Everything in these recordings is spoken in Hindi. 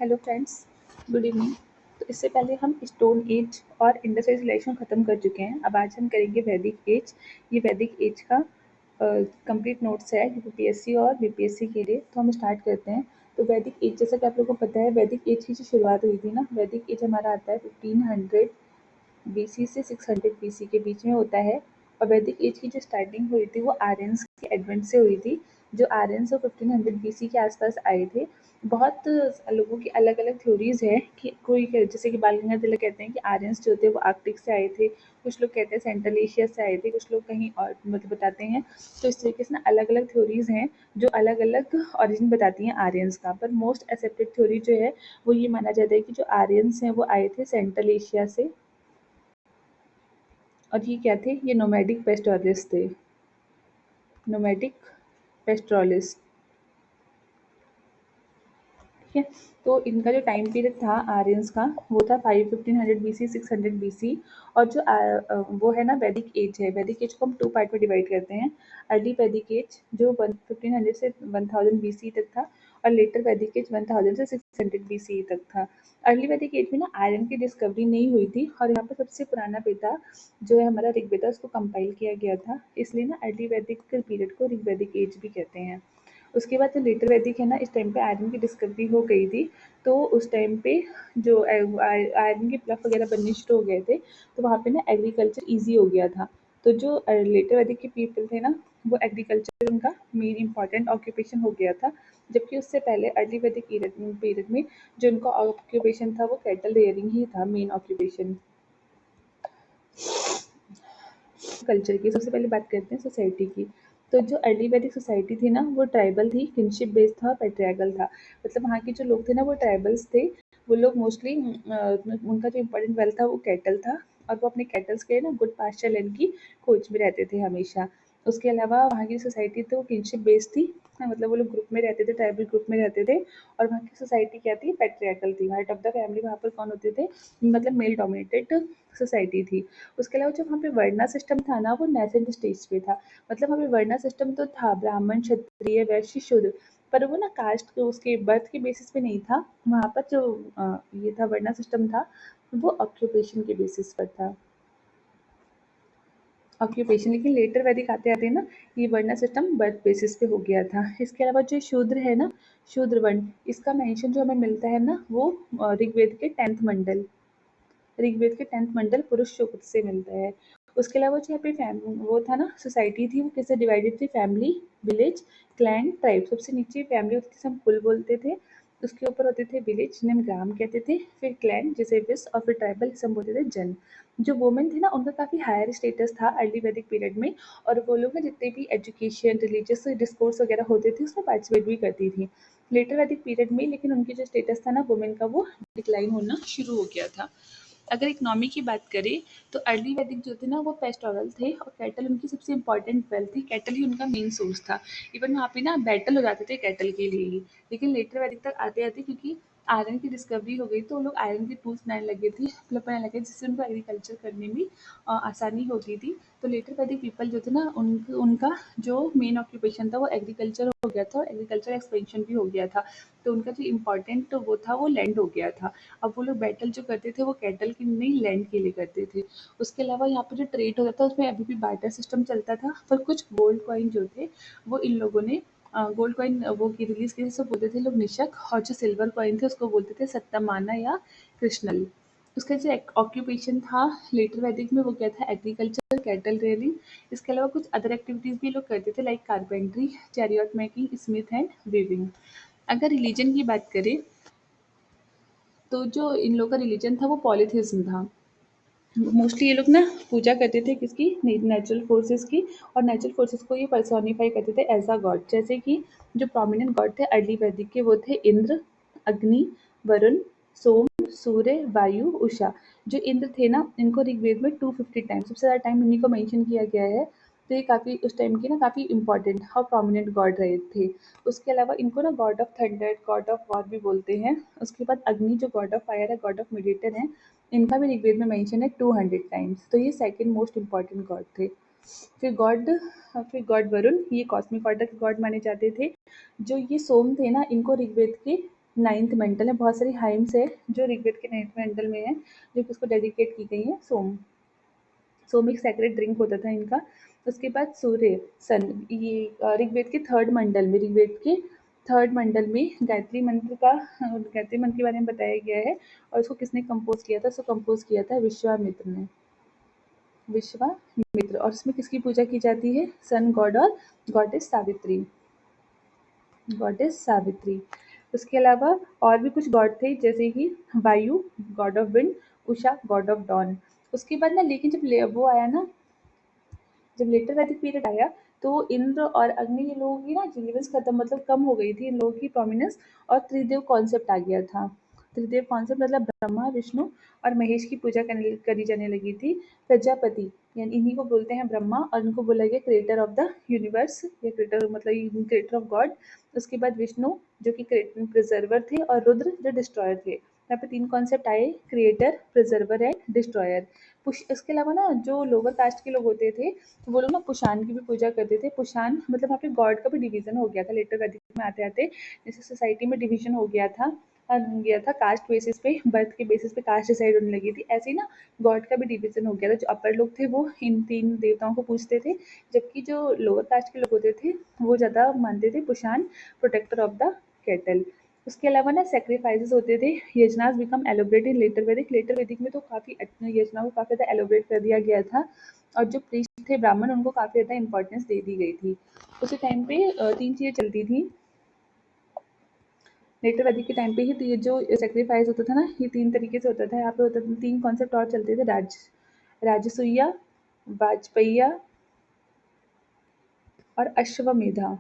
Hello friends, good evening. तो इससे पहले हम स्टोन एज और इंडस सिविलाइजेशन ख़त्म कर चुके हैं। अब आज हम करेंगे वैदिक एज। ये वैदिक एज का कंप्लीट नोट्स है यूपीएससी और बीपीएससी के लिए। तो हम स्टार्ट करते हैं। तो वैदिक एज, जैसा कि आप लोगों को पता है, वैदिक एज की जो शुरुआत हुई थी ना, वैदिक एज हमारा आता है 1500 बीसी से 600 बीसी के बीच में होता है। और वैदिक एज की जो स्टार्टिंग हुई थी वो आर्यंस के एडवेंट से हुई थी। जो आर्यंस 1500 बीसी के आसपास आए थे। बहुत लोगों की अलग अलग थ्योरीज है कि कोई जैसे कि बाल गंगाधर तिलक कहते हैं कि आर्यंस जो थे वो आर्कटिक से आए थे, कुछ लोग कहते हैं सेंट्रल एशिया से आए थे, कुछ लोग कहीं और मतलब बताते हैं। तो इस तरीके से ना अलग अलग थ्योरीज हैं जो अलग अलग ऑरिजिन बताती हैं आर्यंस का। पर मोस्ट एक्सेप्टेड थ्योरी जो है वो ये माना जाता है कि जो आर्यंस हैं वो आए थे सेंट्रल एशिया से। और ये क्या थे? ये नोमैडिक पेस्टोरलिस्ट थे। नोमैडिक पेस्टोरलिस्ट, ठीक है। तो इनका जो टाइम पीरियड था आर्यंस का वो था 1500 बीसी 600 बीसी। और जो वो है ना वैदिक एज है, वैदिक एज को हम 2 पार्ट में डिवाइड करते हैं। अर्ली वैदिक एज जो 1500 से 1000 बीसी तक था, और लेटर वैदिक एज 1000 से 600 बीसी तक था। अर्ली वैदिक एज में ना आयरन की डिस्कवरी नहीं हुई थी, और यहाँ पर सबसे पुराना वेदा जो है हमारा ऋग्वेदा, उसको कंपाइल किया गया था। इसलिए ना अर्ली वैदिक पीरियड को ऋग्वैदिक एज भी कहते हैं। उसके बाद जो लेटर वैदिक है ना, इस टाइम पे आयरन की डिस्कवरी हो गई थी। तो उस टाइम पे जो आयरन के प्लफ वगैरह बनने शुरू हो गए थे, तो वहाँ पे ना एग्रीकल्चर ईजी हो गया था। तो जो लेटर वैदिक के पीपल थे ना, वो एग्रीकल्चर उनका मेन इंपॉर्टेंट ऑक्यूपेशन हो गया था। जबकि उससे पहले अर्ली वैदिक पीरियड में जो उनका ऑक्यूपेशन था वो कैटल रेयरिंग ही था, मेन ऑक्यूपेशन। कल्चर की सबसे पहले बात करते हैं सोसाइटी की। तो जो अर्ली वैदिक सोसाइटी थी ना, वो ट्राइबल थी, किनशिप बेस्ड था, पैट्रियार्कल था। मतलब वहाँ के जो लोग थे ना वो ट्राइबल्स थे। वो लोग मोस्टली उनका जो इम्पोर्टेंट वेल्थ था वो कैटल था, और वो अपने कैटल्स के ना गुड पास्चर लैंड की खोज में रहते थे हमेशा। उसके अलावा वहाँ की सोसाइटी थी वो किनशिप बेस्ड थी। मतलब वो लोग ग्रुप में रहते थे, ट्राइबल ग्रुप में रहते थे। और वहाँ की सोसाइटी क्या थी? पैट्रियार्कल थी। हेड ऑफ द फैमिली वहाँ पर कौन होते थे? मतलब मेल डोमिनेटेड सोसाइटी थी। उसके अलावा जो वहाँ पे वर्ना सिस्टम था ना, वो नेसेंट स्टेज पे था। मतलब वहाँ पे वर्ना सिस्टम तो था, ब्राह्मण, क्षत्रिय, वैश्य, शूद्र, पर वो ना कास्ट के उसके बर्थ के बेसिस पे नहीं था। वहाँ पर जो ये था वर्ना सिस्टम था, वो ऑक्यूपेशन के बेसिस पर था। ऑक्यूपेशन, लेकिन लेटर वैदिक आते आते ना ये वर्ना सिस्टम बर्थ बेसिस पे हो गया था। इसके अलावा जो शूद्र है ना, शूद्र वर्ण, इसका मेंशन जो हमें मिलता है ना वो ऋग्वेद के 10th मंडल, ऋग्वेद के 10th मंडल पुरुष सूक्त से मिलता है। उसके अलावा जो यहाँ पे वो था ना, सोसाइटी थी, वो किससे डिवाइडेड थी? Family, village, clan, tribe. सबसे नीचे फैमिली होती थी, जिसे हम कुल बोलते थे। उसके ऊपर होते थे विलेज, जिन्हें हम ग्राम कहते थे, फिर क्लैन जिसे विस, और फिर ट्राइबल जिसे हम बोलते थे जन। जो वुमेन थे ना, उनका काफ़ी हायर स्टेटस था अर्ली वैदिक पीरियड में। और वो लोग ना जितने भी एजुकेशन, रिलीजियस डिस्कोर्स वगैरह होते थे उसमें पार्टिसिपेट भी करती थी। लेटर वैदिक पीरियड में लेकिन उनकी जो स्टेटस था ना वुमेन का, वो डिक्लाइन होना शुरू हो गया था। अगर इकोनॉमी की बात करें तो अर्ली वैदिक जो थे ना वो पेस्टोरल थे, और कैटल उनकी सबसे इंपॉर्टेंट वेल्थ थी। कैटल ही उनका मेन सोर्स था। इवन वहाँ पे ना बैटल हो जाते थे कैटल के लिए ही। लेकिन लेटर वैदिक तक आते आते क्योंकि आयरन की डिस्कवरी हो गई, तो वो लोग आयरन के टूल्स बनाने लगे थे, मतलब बनाने लगे, जिससे उनको एग्रीकल्चर करने में आसानी होती थी। तो लेटर वैदिक पीपल जो थे ना उनका जो मेन ऑक्यूपेशन था वो एग्रीकल्चर हो गया था, और एग्रीकल्चर एक्सपेंशन भी हो गया था। तो उनका जो इम्पोर्टेंट वो था वो लैंड हो गया था। अब वो लोग बैटल जो करते थे वो कैटल की नहीं, लैंड के लिए करते थे। उसके अलावा यहाँ पे जो ट्रेड होता था उसमें अभी भी बार्टर सिस्टम चलता था। पर कुछ गोल्ड कॉइन जो थे वो इन लोगों ने गोल्ड कॉइन वो की रिलीज की, जिसको बोलते थे लोग निशक, और जो सिल्वर कॉइन थे उसको बोलते थे सत्तमाना या कृष्णल। उसका जो ऑक्यूपेशन था लेटर वैदिक में वो क्या था? Agriculture, cattle rearing. इसके अलावा कुछ अदर एक्टिविटीज़ भी लोग करते थे, like carpentry, chariot making, Smith and weaving. अगर रिलीजन की बात करें तो जो इन लोगों का रिलीजन था वो पॉलीथिज्म था। मोस्टली ये लोग ना पूजा करते थे किसकी? नेचुरल फोर्सेस की। और नेचुरल फोर्सेस को ये पर्सोनिफाई करते थे एज अ गॉड। जैसे कि जो प्रोमिनेंट गॉड थे अर्ली वैदिक के वो थे इंद्र, अग्नि, वरुण, सोम, सूर्य, वायु, उषा। जो इंद्र थे ना, इनको ऋग्वेद में 250 टाइम्स, सबसे ज़्यादा टाइम इन्हीं को मेंशन किया गया है। तो ये काफ़ी उस टाइम की ना काफ़ी इंपॉर्टेंट और प्रोमिनेंट गॉड रहे थे। उसके अलावा इनको ना God of thunder, God of war भी बोलते हैं। उसके बाद अग्नि जो गॉड ऑफ फायर है, गॉड ऑफ मेडिटेटर है, इनका भी ऋग्वेद में मेंशन है 200 टाइम्स। तो ये सेकंड मोस्ट इम्पॉर्टेंट गॉड थे। फिर गॉड फिर गॉड वरुण, ये कॉस्मिक ऑर्डर के गॉड माने जाते थे। जो ये सोम थे ना, इनको ऋग्वेद के नाइन्थ मंडल है, बहुत सारी हाइम्स है जो ऋग्वेद के नाइन्थ मंडल में है, जो कि उसको डेडिकेट की गई है। सोम एक सेक्रेट ड्रिंक होता था इनका। उसके बाद सूर्य, सन, ये ऋग्वेद के थर्ड मंडल में गायत्री मंत्र के बारे में बताया गया है। और इसको किसने कंपोज किया था? इसको कंपोज किया था विश्वामित्र ने। विश्वामित्र। और इसमें किसकी पूजा की जाती है? सन गॉड और गॉडेस सावित्री। उसके अलावा और भी कुछ गॉड थे, जैसे कि Vayu, god of wind, Usha, god of dawn. उसके बाद ना, लेकिन वो आया ना, जब लेटर वैदिक पीरियड आया, तो इंद्र और अग्नि, ये लोगों की ना रिलेवेंस खत्म, मतलब कम हो गई थी इन लोगों की प्रोमिनेंस, और त्रिदेव कॉन्सेप्ट आ गया था। त्रिदेव कॉन्सेप्ट मतलब ब्रह्मा, विष्णु और महेश की पूजा करी जाने लगी थी। प्रजापति, यानी इन्हीं को बोलते हैं ब्रह्मा, और इनको बोला गया क्रिएटर ऑफ द यूनिवर्स, या क्रिएटर मतलब क्रिएटर ऑफ गॉड। उसके बाद विष्णु, जो कि प्रिजर्वर थे, और रुद्र, जो डिस्ट्रॉयर थे। यहाँ पे 3 कॉन्सेप्ट आए, क्रिएटर, प्रिजर्वर एंड डिस्ट्रॉयर। इसके अलावा ना, जो लोअर कास्ट के लोग होते थे, तो वो लोग ना पुशान की भी पूजा करते थे। पुशान मतलब वहाँ पे गॉड का भी डिवीजन हो गया था लेटर वैदिक में आते आते, जैसे सोसाइटी में डिवीजन हो गया था कास्ट बेसिस पे, बर्थ के बेसिस पे कास्ट डिसाइड होने लगी थी। ऐसे ही ना गॉड का भी डिवीजन हो गया था। जो अपर लोग थे वो इन 3 देवताओं को पूजते थे, जबकि जो लोअर कास्ट के लोग होते थे वो ज़्यादा मानते थे पुशान, प्रोटेक्टर ऑफ द कैटल। उसके अलावा ना सैक्रिफाइसेस होते थे। यजनास बिकम एलोब्रेट इन लेटर वैदिक में, तो काफ़ी यजना को काफ़ी ज़्यादा एलोब्रेट कर दिया गया था, और जो प्रीस्ट थे ब्राह्मण, उनको काफ़ी ज़्यादा इंपॉर्टेंस दे दी गई थी। उसी टाइम पे 3 चीज़ें चलती थी। लेटर वैदिक के टाइम पे ही तो ये जो सेक्रीफाइस होता था ना, ये 3 तरीके से होता था। यहाँ पे होता था 3 कॉन्सेप्ट और चलते थे, राजसूया, वाजपेयिया और अश्वमेधा।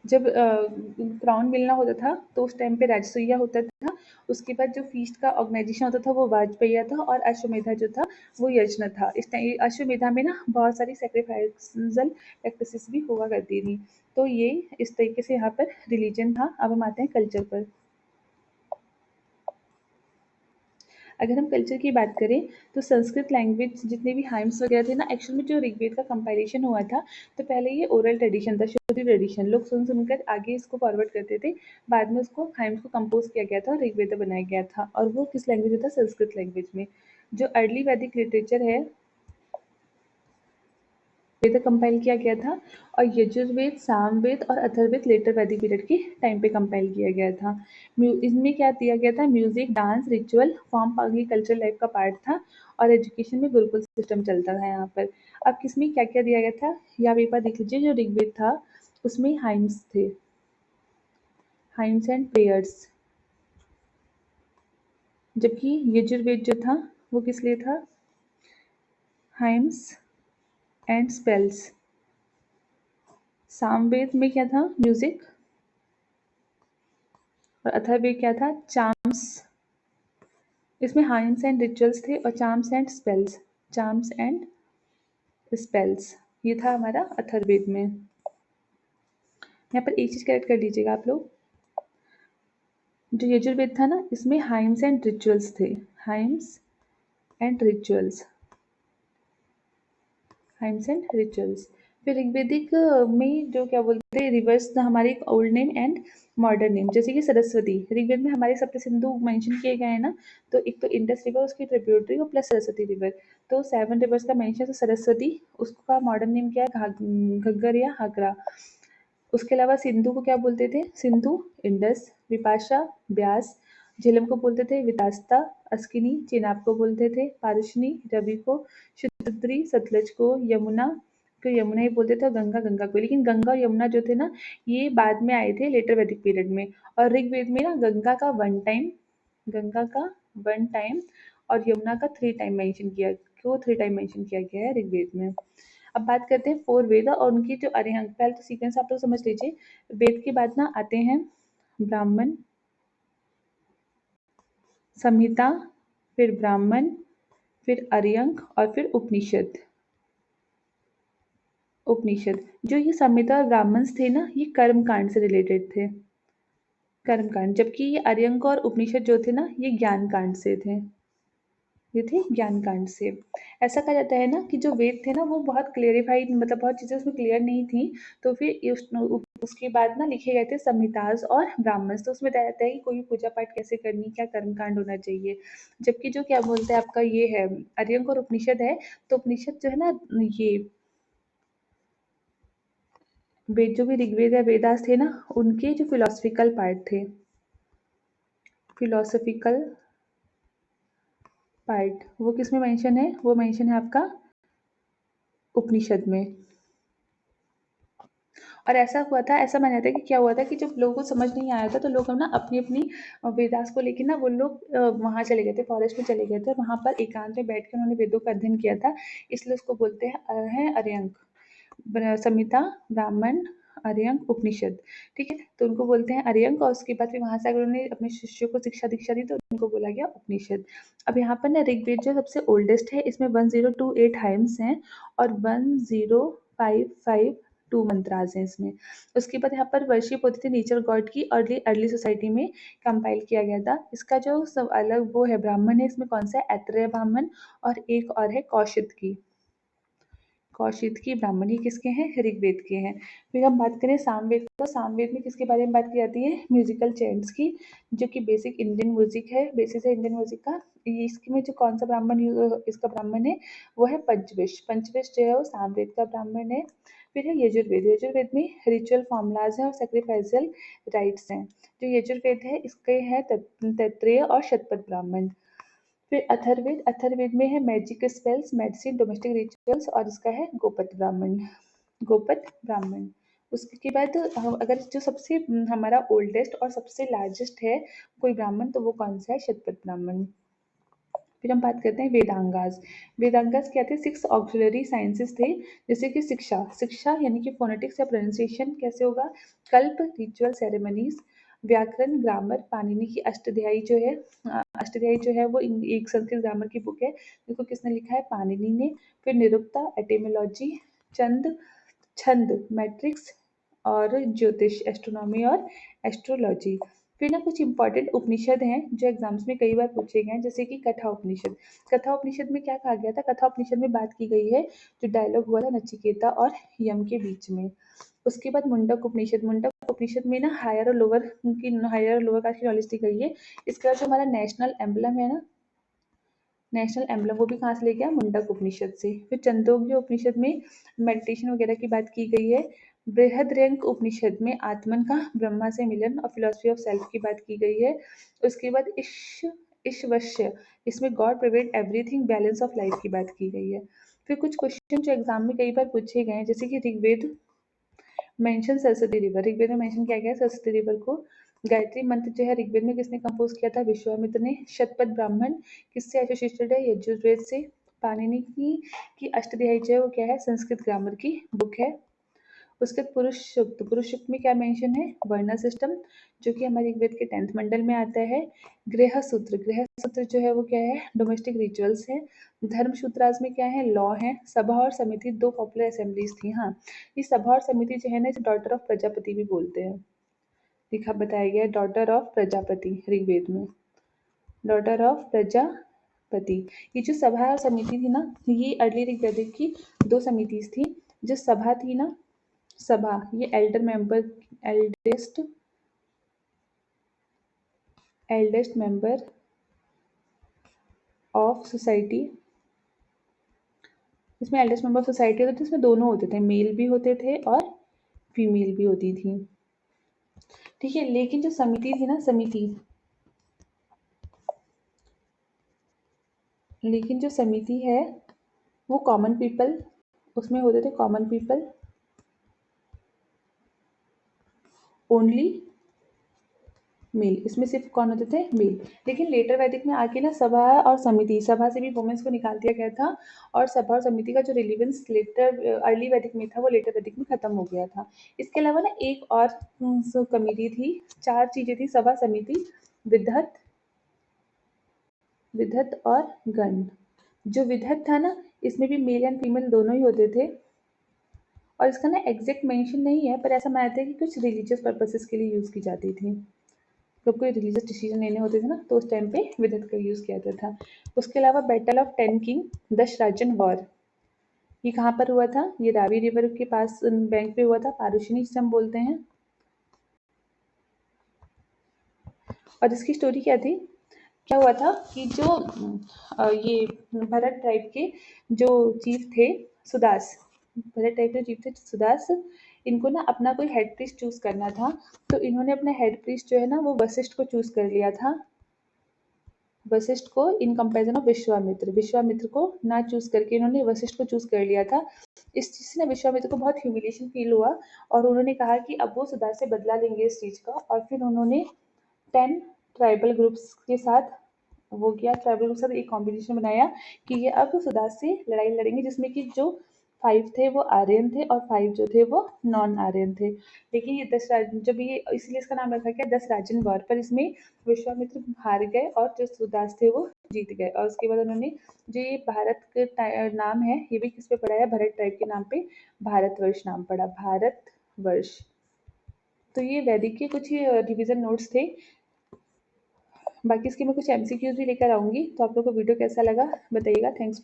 जब क्राउन मिलना होता था, तो उस टाइम पे राजसूया होता था। उसके बाद जो फीस्ट का ऑर्गेनाइजेशन होता था वो वाजपेयिया था, और अश्वमेधा जो था वो यज्ञ था। इस टाइम अश्वमेधा में ना बहुत सारी सेक्रीफाइसल प्रैक्टिसेस भी हुआ करती थी। तो ये इस तरीके से यहाँ पर रिलीजन था। अब हम आते हैं कल्चर पर। अगर हम कल्चर की बात करें, तो संस्कृत लैंग्वेज जितने भी हाइम्स वगैरह थे ना, एक्चुअल में जो ऋग्वेद का कंपाइलेशन हुआ था, तो पहले ये ओरल ट्रेडिशन था, श्रुति ट्रेडिशन, लोग सुन सुनकर आगे इसको फॉरवर्ड करते थे। बाद में उसको हाइम्स को कंपोज किया गया था और ऋग्वेद बनाया गया था, और वो किस लैंग्वेज में था? संस्कृत लैंग्वेज में। जो अर्ली वैदिक लिटरेचर है, वेद कंपाइल किया गया था, और यजुर्वेद, सामवेद और अथर्ववेद लेटर वैदिक पीरियड के टाइम पे कंपाइल किया गया था। इसमें क्या दिया गया था? म्यूजिक, डांस, रिचुअल फॉर्म आगे कल्चरल लाइफ का पार्ट था, और एजुकेशन में गुरुकुल सिस्टम चलता था यहाँ पर। अब किसमें क्या क्या दिया गया था, या आप एक बार देख लीजिए। जो ऋग्वेद था उसमें हाइम्स थे, हाइम्स एंड प्रेयर्स, जबकि यजुर्वेद जो था वो किस लिए था? Hymns and spells. सामवेद में क्या था? म्यूजिक। और अथर्ववेद क्या था? चार्म्स। इसमें हाइम्स एंड रिचुअल्स थे, और चार्म्स एंड स्पेल्स, ये था हमारा अथर्ववेद में। यहाँ पर एक चीज करेक्ट कर लीजिएगा आप लोग। जो यजुर्वेद था ना, इसमें हाइम्स एंड रिचुअल्स थे, hymns and rituals, hymns and rituals. फिर ऋग्वेदिक में जो क्या बोलते हैं, रिवर्स हमारे एक old name and modern name, जैसे कि सरस्वती। ऋग्वेद में हमारे सप्त सिंधु मेंशन किए गए हैं ना, तो एक तो इंडस रिवर, उसकी ट्रिब्यूटरी, और प्लस सरस्वती रिवर। तो 7 रिवर्स का मेंशन, तो सरस्वती, उसका मॉडर्न नेम क्या है? घग्गर या हागरा। उसके अलावा सिंधु को क्या बोलते थे? सिंधु, इंडस, विपाशा, ब्यास, झेलम को बोलते थे वितास्ता, अस्किनी, चेनाब को बोलते थे पारुशनी, रवि को शतद्री, सतलज को यमुना, को यमुना ही बोलते थे, और गंगा, गंगा को। लेकिन गंगा और यमुना जो थे ना, ये बाद में आए थे लेटर वैदिक पीरियड में। और ऋग्वेद में ना गंगा का 1 टाइम और यमुना का 3 टाइम मेंशन किया गया है ऋग्वेद में। अब बात करते हैं 4 वेद और उनकी जो अरिहंत। पहले तो सीक्वेंस आप लोग समझ लीजिए। वेद के बाद ना आते हैं ब्राह्मण, संहिता, फिर ब्राह्मण, फिर अरिहंत और फिर उपनिषद। जो ये संहिता और ब्राह्मण्स थे ना, ये कर्म कांड से रिलेटेड थे, कर्म कांड। जबकि ये अरिहंत और उपनिषद जो थे ना, ये ज्ञान कांड से थे। ये थे ज्ञान कांड से। ऐसा कहा जाता है ना कि जो वेद थे ना वो बहुत क्लेरिफाइड, मतलब बहुत चीज़ें उसमें क्लियर नहीं थी, तो फिर उसके बाद ना लिखे गए थे संहिताज और ब्राह्मण्स। तो उसमें बताया जाता है कि कोई भी पूजा पाठ कैसे करनी, क्या कर्म कांड होना चाहिए। जबकि जो क्या बोलते हैं आपका ये है अर्यंक और उपनिषद है, तो उपनिषद जो है ना ये वेद, जो भी ऋग्वेद या वेदास थे ना उनके जो फिलोसफिकल पार्ट थे, फिलोसफिकल पार्ट वो किसमें मेंशन है, वो मेंशन है आपका उपनिषद में। और ऐसा हुआ था, ऐसा माना जाता है कि क्या हुआ था कि जब लोगों को समझ नहीं आया था तो लोग ना अपनी अपनी वेदास को लेके ना वो लोग वहाँ चले गए थे, फॉरेस्ट में चले गए थे, वहाँ पर एकांत में बैठ के उन्होंने वेदों का अध्ययन किया था। इसलिए उसको बोलते हैं अर्यंक, संहिता, ब्राह्मण, अर्यंक, उपनिषद। ठीक है, तो उनको बोलते हैं अर्यंक, और उसके बाद फिर वहाँ से अगर उन्होंने अपने शिष्यों को शिक्षा दीक्षा दी तो उनको बोला गया उपनिषद। अब यहाँ पर ना ऋग्वेद जो सबसे ओल्डेस्ट है, इसमें 1028 हाइम्स हैं और 10552 मंत्रास हैं इसमें। उसके बाद यहाँ पर वर्शिप होती थी नेचर गॉड की, अर्ली अर्ली सोसाइटी में कंपाइल किया गया था। इसका जो सब अलग वो है ब्राह्मण है, इसमें कौन सा है, ऐत्रेय ब्राह्मण, और एक और है कौशिक की, कौशिक की ब्राह्मण। ये किसके हैं, ऋग्वेद के हैं। फिर हम बात करें सामवेद, तो सामवेद में किसके बारे में बात की जाती है, म्यूजिकल चैंट्स की, जो कि बेसिक इंडियन म्यूजिक है, बेसिस है इंडियन म्यूजिक का। इसमें जो कौन सा ब्राह्मण इसका ब्राह्मण है वो है पंचविश। पंचविश जो है वो सामवेद का ब्राह्मण है। फिर है यजुर्वेद, यजुर्वेद में रिचुअल फॉर्मूलाज हैं और सेक्रीफाइसल राइट्स हैं। जो यजुर्वेद है इसके हैं तैत्रेय और शतपथ ब्राह्मण। फिर अथर्ववेद, अथर्ववेद में है magic spells, medicine, domestic rituals, और इसका है गोपत ब्राह्मण, गोपत ब्राह्मण। उसके बाद अगर जो सबसे हमारा ओल्डेस्ट और सबसे लार्जेस्ट है कोई ब्राह्मण, तो वो कौन सा है, शतपथ ब्राह्मण। फिर हम बात करते हैं वेदांगास। वेदांगास क्या थे, 6 ऑक्सिलरी साइंसेस थे, जैसे कि शिक्षा, शिक्षा यानी कि फोनेटिक्स या प्रोनाउंसिएशन कैसे होगा, कल्प रिचुअल सेरेमनीज, व्याकरण ग्रामर, पाणिनि की अष्टाध्यायी जो है, अष्टाध्यायी जो है वो एक संस्कृत ग्रामर की बुक है, जिसको किसने लिखा है, पाणिनि ने। फिर निरुक्ता, एटिमोलॉजी, चंद, छंद, मैट्रिक्स, और ज्योतिष, एस्ट्रोनॉमी और एस्ट्रोलॉजी। फिर ना कुछ इंपॉर्टेंट उपनिषद हैं जो एग्जाम्स में कई बार पूछे गए हैं, जैसे कि कथा उपनिषद। कथा उपनिषद में क्या कहा गया था, कथा उपनिषद में बात की गई है जो डायलॉग हुआ था नचिकेता और यम के बीच में। उसके बाद मुंडक उपनिषद, मुंडक उपनिषद में ना हायर और लोअर की, हायर और लोअर कास्ट की नॉलेज दी गई है। इसके बाद जो हमारा नेशनल एम्बलम है ना, नेशनल एम्बलम, वो भी कहाँ से लेके आया, मुंडक उपनिषद से। फिर छंदोग्य उपनिषद में मेडिटेशन वगैरह की बात की गई है। बृहद्रंक उपनिषद में आत्मन का ब्रह्मा से मिलन और फिलोसफी ऑफ सेल्फ की बात की गई है। उसके बाद ईश्वश्य, इसमें God prevent everything, balance of life की बात की गई है। फिर कुछ क्वेश्चन जो एग्जाम में कई बार पूछे गए हैं, जैसे कि ऋग्वेद मेंशन सरस्वती रिवर, ऋग्वेद में मेंशन किया गया है सरस्वती रिवर को। गायत्री मंत्र जो है ऋग्वेद में किसने कंपोज किया था, विश्वामित्र ने। शतपथ ब्राह्मण किससे एसोसिएटेड है, यजुर्वेद से। पाणिनि की अष्टाध्यायी जो है वो क्या है, संस्कृत ग्रामर की बुक है। उसके बाद पुरुष सूक्त, पुरुष सूक्त में क्या मेंशन है, वर्ण सिस्टम, जो कि हमारे ऋग्वेद के 10th मंडल में आता है। गृह सूत्र, गृह सूत्र जो है वो क्या है, डोमेस्टिक रिचुअल्स है। धर्म सूत्राज में क्या है, लॉ है। सभा और समिति 2 पॉपुलर असेंबलीज थी। हाँ, ये सभा और समिति जो है ना, इसे डॉटर ऑफ प्रजापति भी बोलते हैं। लिखा बताया गया है डॉटर ऑफ प्रजापति ऋग्वेद में, डॉटर ऑफ प्रजापति। ये जो सभा और समिति थी ना, ये अर्ली ऋग्वेदिक की 2 समितिज थी। जो सभा थी ना, सभा, ये Elder member, eldest eldest member of society, इसमें एल्डेस्ट मेंबर ऑफ सोसाइटी होते थे, इसमें दोनों होते थे, मेल भी होते थे और फीमेल भी होती थी। ठीक है, लेकिन जो समिति थी ना, समिति, लेकिन जो समिति है वो कॉमन पीपल, उसमें होते थे कॉमन पीपल ओनली मेल, इसमें सिर्फ कौन होते थे, मेल। लेकिन लेटर वैदिक में आके ना सभा और समिति, सभा से भी वुमेन्स को निकाल दिया गया था, और सभा और समिति का जो रिलीवेंस लेटर अर्ली वैदिक में था वो लेटर वैदिक में खत्म हो गया था। इसके अलावा ना एक और कमिटी थी, 4 चीजें थी, सभा, समिति, विधत, विधत और गण। जो विधत था ना, इसमें भी मेल एंड फीमेल दोनों ही होते थे, और इसका ना एग्जैक्ट मेंशन नहीं है, पर ऐसा मानते हैं कि कुछ रिलीजियस पर्पसेस के लिए यूज की जाती थी, जब कोई रिलीजियस डिसीजन लेने होते थे ना तो उस टाइम पे विदत का यूज़ किया जाता था। उसके अलावा battle of ten king, Dasharajna war, ये कहाँ पर हुआ था? ये रावी रिवर के पास बैंक पे हुआ था, पारुशिनी जिसे हम बोलते हैं। और इसकी स्टोरी क्या थी? क्या हुआ था कि जो ये भरत ट्राइब के जो चीफ थे, सुदास, भरत ट्राइब के चीफ थे सुदास, इनको ना अपना कोई हेड प्रीस्ट चूज करना था। तो इन्होंने अपना हेड प्रीस्ट जो है ना वो वशिष्ठ को चूज कर लिया था, वशिष्ठ को in comparison of Vishwamitra. Vishwamitra को ना चूज करके इन्होंने वशिष्ठ को चूज कर लिया था। इस चीज से ना विश्वामित्र को बहुत ह्यूमिलेशन फील हुआ और उन्होंने कहा कि अब वो सुदास से बदला लेंगे इस चीज का। और फिर उन्होंने 10 ट्राइबल ग्रुप्स के साथ वो किया, ट्राइबल ग्रुप के साथ एक कॉम्पिटिशन बनाया कि ये अब सुदास से लड़ाई लड़ेंगे, जिसमें कि जो 5 थे वो आर्यन थे और 5 जो थे वो नॉन आर्यन थे। लेकिन ये जब ये इसलिए इसका नाम रखा गया 10 राजन वॉर, पर इसमें विश्वामित्र हार गए और जो सुदास थे वो जीत गए। और उसके बाद उन्होंने जो ये भारत का नाम है ये भी किस पे पड़ा है? भरत ट्राइब के नाम पे भारतवर्ष नाम पड़ा, भारतवर्ष। तो ये वैदिक के कुछ ही रिवीजन नोट्स थे। बाकी इसके मैं कुछ एमसीक्यूज भी लेकर आऊंगी, तो आप लोग को वीडियो कैसा लगा बताइएगा। थैंक्स।